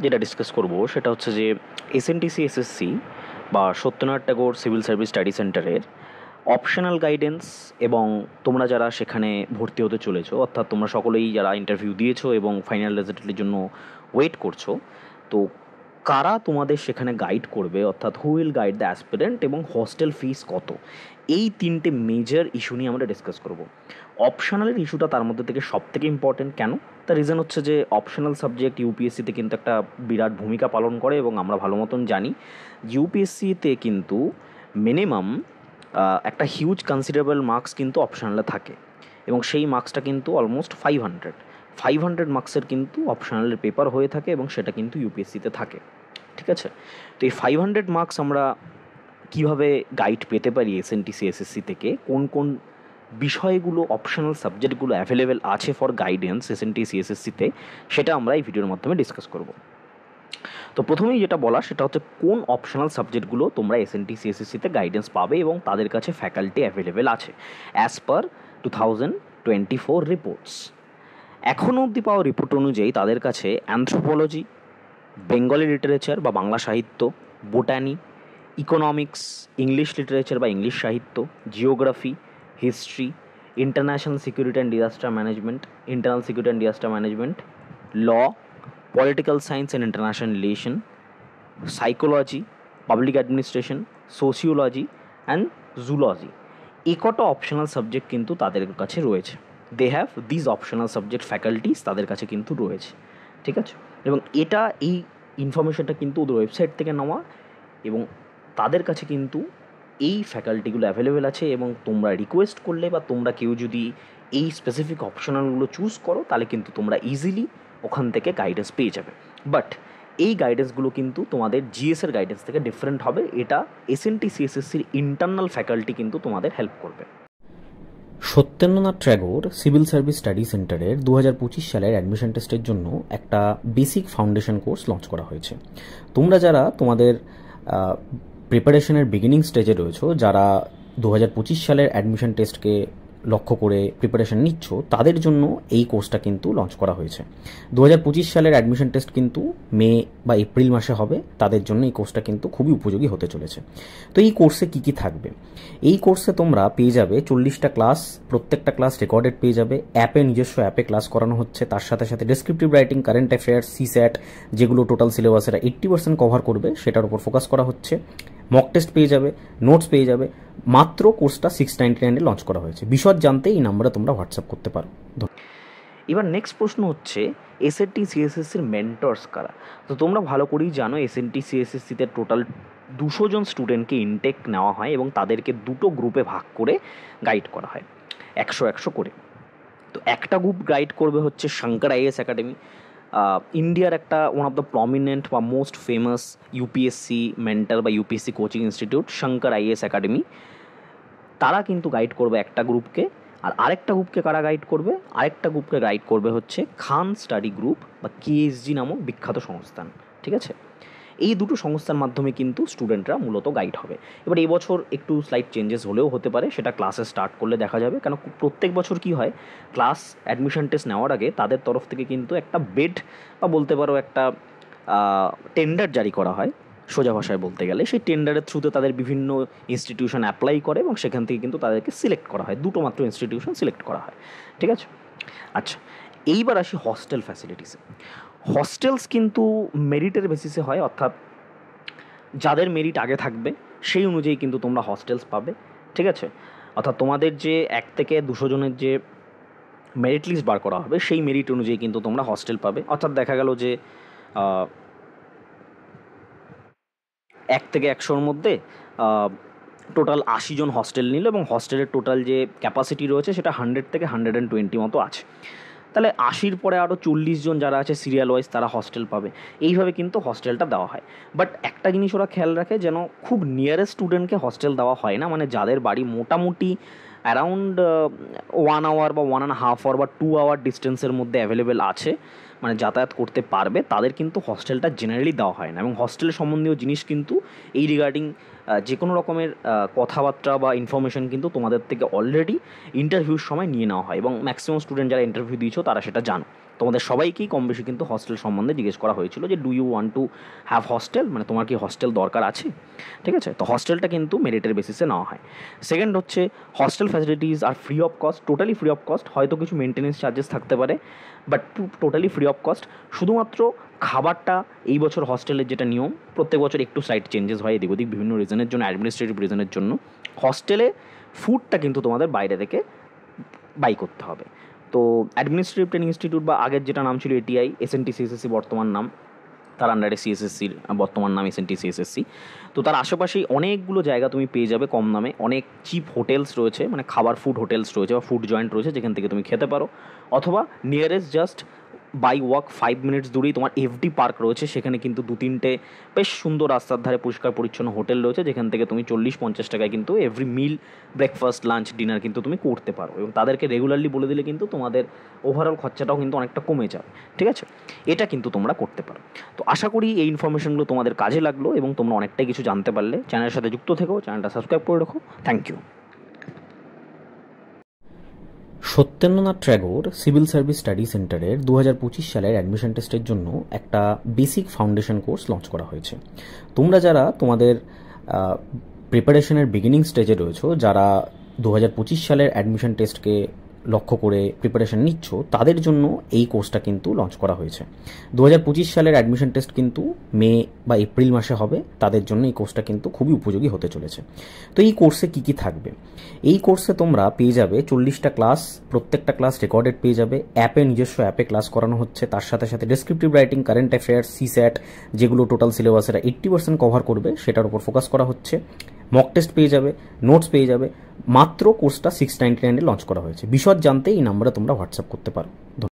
যেটা ডিসকাস করব সেটা হচ্ছে যে এসএনটিসি এসএসসি বা Satyanarayan Tagore civil service study সেন্টারের অপশনাল গাইডেন্স এবং তোমরা যারা সেখানে ভর্তি হতে চলেছো, অর্থাৎ তোমরা সকলেই যারা ইন্টারভিউ দিয়েছো এবং ফাইনাল রেজাল্টের জন্য ওয়েট করছো, তো কারা তোমাদের সেখানে গাইড করবে, অর্থাৎ who will guide the aspirant এবং হস্টেল ফিস কত, এই তিনটে মেজর ইস্যু নিয়ে আমরা ডিসকাস করব। অপশনালের ইস্যুটা তার মধ্যে থেকে সব থেকে ইম্পর্টেন্ট। কেন? তার রিজন হচ্ছে যে অপশনাল সাবজেক্ট ইউপিএসসিতে কিন্তু একটা বিরাট ভূমিকা পালন করে এবং আমরা ভালো মতন জানি ইউপিএসসিতে কিন্তু মিনিমাম একটা হিউজ কনসিডারেবল মার্কস কিন্তু অপশনালে থাকে এবং সেই মার্কসটা কিন্তু অলমোস্ট 500 মার্কসের কিন্তু অপশনালের পেপার হয়ে থাকে এবং সেটা কিন্তু ইউপিএসসিতে থাকে। ঠিক আছে, তো এই 500 মার্কস আমরা কীভাবে গাইড পেতে পারি এসএনটিসি এসএসসি থেকে, কোন কোন বিষয়গুলো অপশনাল সাবজেক্টগুলো অ্যাভেলেবেল আছে ফর গাইডেন্স এসএনটিসি এসএসসিতে, সেটা আমরা এই ভিডিওর মাধ্যমে ডিসকাস করব। তো প্রথমেই যেটা বলা সেটা হচ্ছে কোন অপশনাল সাবজেক্টগুলো তোমরা এসএনটিসি এসএসসিতে গাইডেন্স পাবে এবং তাদের কাছে ফ্যাকাল্টি অ্যাভেলেবেল আছে অ্যাজ পার 2024 রিপোর্টস। এখনও অবধি পাওয়া রিপোর্ট অনুযায়ী তাদের কাছে অ্যানথ্রোপোলজি, বেঙ্গলি লিটারেচার বা বাংলা সাহিত্য, বোটানি, ইকোনমিক্স, ইংলিশ লিটারেচার বা ইংলিশ সাহিত্য, geography, history, international security and disaster management, internal security and disaster management, law, political science and international relation, psychology, public administration, sociology and zoology, এই কটা optional subject কিন্তু তাদের কাছে রয়েছে। They have these optional subject faculties তাদের কাছে কিন্তু রয়েছে। ঠিক আছে, এবং এই ইনফরমেশনটা কিন্তু ওদের ওয়েবসাইট থেকে নেওয়া এবং তাদের কাছে কিন্তু এই ফ্যাকাল্টিগুলো অ্যাভেলেবেল আছে এবং তোমরা রিকোয়েস্ট করলে বা তোমরা কেউ যদি এই স্পেসিফিক অপশনালগুলো চুজ করো তাহলে কিন্তু তোমরা ইজিলি ওখান থেকে গাইডেন্স পেয়ে যাবে। বাট এই গাইডেন্সগুলো কিন্তু তোমাদের জিএসের গাইডেন্স থেকে ডিফারেন্ট হবে। এটা এসএনটিসি এসএসসির ইন্টারনাল ফ্যাকাল্টি কিন্তু তোমাদের হেল্প করবে। Satyendranath Tagore civil service study সেন্টারের 2025 সালের অ্যাডমিশন টেস্টের জন্য একটা বেসিক ফাউন্ডেশন কোর্স লঞ্চ করা হয়েছে। তোমরা যারা তোমাদের প্রিপারেশনের বিগিনিং স্টেজে রয়েছো, যারা 2025 সালের অ্যাডমিশন টেস্টকে লক্ষ্য করে প্রিপারেশন নিচ্ছ, তাদের জন্য এই কোর্সটা কিন্তু লঞ্চ করা হয়েছে। 2025 সালের অ্যাডমিশন টেস্ট কিন্তু মে বা এপ্রিল মাসে হবে, তাদের জন্য এই কোর্সটা কিন্তু খুবই উপযোগী হতে চলেছে। তো এই কোর্সে কী কী থাকবে? এই কোর্সে তোমরা পেয়ে যাবে 40টা ক্লাস, প্রত্যেকটা ক্লাস রেকর্ডেড পেয়ে যাবে। নিজস্ব অ্যাপে ক্লাস করানো হচ্ছে, তার সাথে সাথে ডেসক্রিপটিভ রাইটিং, কারেন্ট অ্যাফেয়ার্স, সিস্যাট, যেগুলো টোটাল সিলেবাসের 80% কভার করবে সেটার উপর ফোকাস করা হচ্ছে। মক টেস্ট পেয়ে যাবে, নোটস পেয়ে যাবে। মাত্র কোর্সটা 699 লঞ্চ করা হয়েছে। বিশদ জানতে এই নাম্বারে তোমরা হোয়াটসঅ্যাপ করতে পারো। এবার নেক্সট প্রশ্ন হচ্ছে এসএনটিসি এসএসসির মেন্টরস কারা? তো তোমরা ভালো করেই জানো এসএনটিসি এসএসসিতে টোটাল 200 জন স্টুডেন্টকে ইনটেক নেওয়া হয় এবং তাদেরকে দুটো গ্রুপে ভাগ করে গাইড করা হয় 100 করে। তো একটা গ্রুপ গাইড করবে হচ্ছে শঙ্কর আইএএস একাডেমি, ইন্ডিয়ার একটা ওয়ান অফ দ্য প্রমিনেন্ট বা মোস্ট ফেমাস ইউপিএসসি মেন্টার বা UPSC coaching institute Shankar IAS academy. তারা কিন্তু গাইড করবে একটা গ্রুপকে। আর আরেকটা গ্রুপকে কারা গাইড করবে? আরেকটা গ্রুপকে গাইড করবে হচ্ছে খান স্টাডি গ্রুপ বা কেএসজি নামক বিখ্যাত সংস্থান। ঠিক আছে, এই দুটো সংস্থার মাধ্যমে কিন্তু স্টুডেন্টরা মূলত গাইড হবে। এবার এই বছর একটু স্লাইট চেঞ্জেস হলেও হতে পারে, সেটা ক্লাসে স্টার্ট করলে দেখা যাবে। কেন প্রত্যেক বছর কি হয়, ক্লাস অ্যাডমিশন টেস্ট নেওয়ার আগে তাদের তরফ থেকে কিন্তু একটা বেড বা বলতে পারো একটা টেন্ডার জারি করা হয়, সোজা ভাষায় বলতে গেলে। সেই টেন্ডারের থ্রুতে তাদের বিভিন্ন ইনস্টিটিউশন অ্যাপ্লাই করে এবং সেখান থেকে কিন্তু তাদেরকে সিলেক্ট করা হয়, দুটো মাত্র ইনস্টিটিউশন সিলেক্ট করা হয়। ঠিক আছে, আচ্ছা এইবার আসি হস্টেল ফ্যাসিলিটিসে। হস্টেলস কিন্তু মেরিটের বেসিসে হয়, অর্থাৎ যাদের মেরিট আগে থাকবে সেই অনুযায়ী কিন্তু তোমরা হস্টেলস পাবে। ঠিক আছে, অর্থাৎ তোমাদের যে 1 থেকে 200 জনের যে মেরিট লিস্ট বার করা হবে সেই মেরিট অনুযায়ী কিন্তু তোমরা হস্টেল পাবে। অর্থাৎ দেখা গেল যে 1 থেকে 100-র মধ্যে টোটাল 80 জন হস্টেল নিল এবং হস্টেলের টোটাল যে ক্যাপাসিটি রয়েছে সেটা 100 থেকে 120 মতো আছে। তাহলে 80-র পরে আরও 40 জন যারা আছে সিরিয়াল ওয়াইজ তারা হস্টেল পাবে। এইভাবে কিন্তু হস্টেলটা দেওয়া হয়। বাট একটা জিনিস ওরা খেয়াল রাখে যেন খুব নিয়ারেস্ট স্টুডেন্টকে হস্টেল দেওয়া হয় না, মানে যাদের বাড়ি মোটামুটি অ্যারাউন্ড 1 আওয়ার বা 1.5 আওয়ার বা 2 আওয়ার ডিস্টেন্সের মধ্যে অ্যাভেলেবেল আছে, মানে যাতায়াত করতে পারবে, তাদের কিন্তু হস্টেলটা জেনারেলি দেওয়া হয় না। এবং হস্টেল সম্বন্ধীয় জিনিস কিন্তু এই রিগার্ডিং যে কোনো রকমের কথাবার্তা বা ইনফরমেশন কিন্তু তোমাদের থেকে অলরেডি ইন্টারভিউর সময় নিয়ে নেওয়া হয় এবং ম্যাক্সিমাম স্টুডেন্ট যারা ইন্টারভিউ দিয়েছো তারা সেটা জানো। তোমাদের সবাইকেই কম বেশি কিন্তু হস্টেল সম্বন্ধে জিজ্ঞেস করা হয়েছিল যে do you want to have hostel, মানে তোমার কি হস্টেল দরকার আছে, ঠিক আছে। তো হস্টেলটা কিন্তু মেরিটের বেসিসে নেওয়া হয়। সেকেন্ড হচ্ছে হস্টেল ফ্যাসিলিটিস আর free of cost, totally free of cost, হয়তো কিছু মেনটেন্যান্স চার্জেস থাকতে পারে, but totally free of cost. শুধুমাত্র খাবারটা এই বছর হস্টেলের যেটা নিয়ম, প্রত্যেক বছর একটু স্লাইট চেঞ্জেস হয় এদিক ওদিক বিভিন্ন রিজনের জন্য, অ্যাডমিনিস্ট্রেটিভ রিজনের জন্য, হস্টেলে ফুডটা কিন্তু তোমাদের বাইরে থেকে বাই করতে হবে। তো অ্যাডমিনিস্ট্রেটিভ ট্রেনিং ইনস্টিটিউট বা আগের যেটা নাম ছিল এটিআই, এসএনটিসিএসএসসি বর্তমান নাম, তার আন্ডারে সিএসএসসির বর্তমান নাম এসএনটিসিএসএসসি। তো তার আশেপাশেই অনেকগুলো জায়গা তুমি পেয়ে যাবে কম দামে, অনেক চিপ হোটেলস রয়েছে, মানে খাবার ফুড হোটেলস রয়েছে বা ফুড জয়েন্ট রয়েছে যেখান থেকে তুমি খেতে পারো, অথবা nearest just by walk 5 minutes দূরেই তোমার এফডি পার্ক রয়েছে, সেখানে কিন্তু 2-3টে বেশ সুন্দর রাস্তার ধারে পরিষ্কার পরিচ্ছন্ন হোটেল রয়েছে যেখান থেকে তুমি 40-50 টাকায় কিন্তু এভরি মিল, ব্রেকফাস্ট, লাঞ্চ, ডিনার কিন্তু তুমি করতে পারো, এবং তাদেরকে রেগুলারলি বলে দিলে কিন্তু তোমাদের ওভারঅল খরচাটাও কিন্তু অনেকটা কমে যাবে, ঠিক আছে। এটা কিন্তু তোমরা করতে পারো। তো আশা করি এই ইনফরমেশনগুলো তোমাদের কাজে লাগলো এবং তোমরা অনেকটাই কিছু জানতে পারলে। চ্যানেলের সাথে যুক্ত থেকো, চ্যানেলটা সাবস্ক্রাইব করে রাখো। Thank you. Satyendranath Tagore civil service study সেন্টারের 2025 সালের অ্যাডমিশন টেস্টের জন্য একটা বেসিক ফাউন্ডেশন কোর্স লঞ্চ করা হয়েছে। তোমরা যারা তোমাদের প্রিপারেশনের বিগিনিং স্টেজে রয়েছো, যারা 2025 সালের অ্যাডমিশন টেস্টকে লক্ষ্য করে প্রিপারেশন নিচ্ছ, তাদের জন্য এই কোর্সটা কিন্তু লঞ্চ করা হয়েছে। 2025 সালের অ্যাডমিশন টেস্ট কিন্তু মে বা এপ্রিল মাসে হবে, তাদের জন্য এই কোর্সটা কিন্তু খুবই উপযোগী হতে চলেছে। তো এই কোর্সে কী কী থাকবে? এই কোর্সে তোমরা পেয়ে যাবে 40টা ক্লাস, প্রত্যেকটা ক্লাস রেকর্ডেড পেয়ে যাবে, নিজস্ব অ্যাপে ক্লাস করানো হচ্ছে, তার সাথে সাথে ডেসক্রিপটিভ রাইটিং, কারেন্ট অ্যাফেয়ার্স, সিস্যাট, যেগুলো টোটাল সিলেবাসের 80% কভার করবে সেটার উপর ফোকাস করা হচ্ছে। মক টেস্ট পেয়ে যাবে, নোটস পেয়ে যাবে। মাত্র কোর্সটা 699 লঞ্চ করা হয়েছে। বিশদ জানতে এই নাম্বারে তোমরা হোয়াটসঅ্যাপ করতে পারো।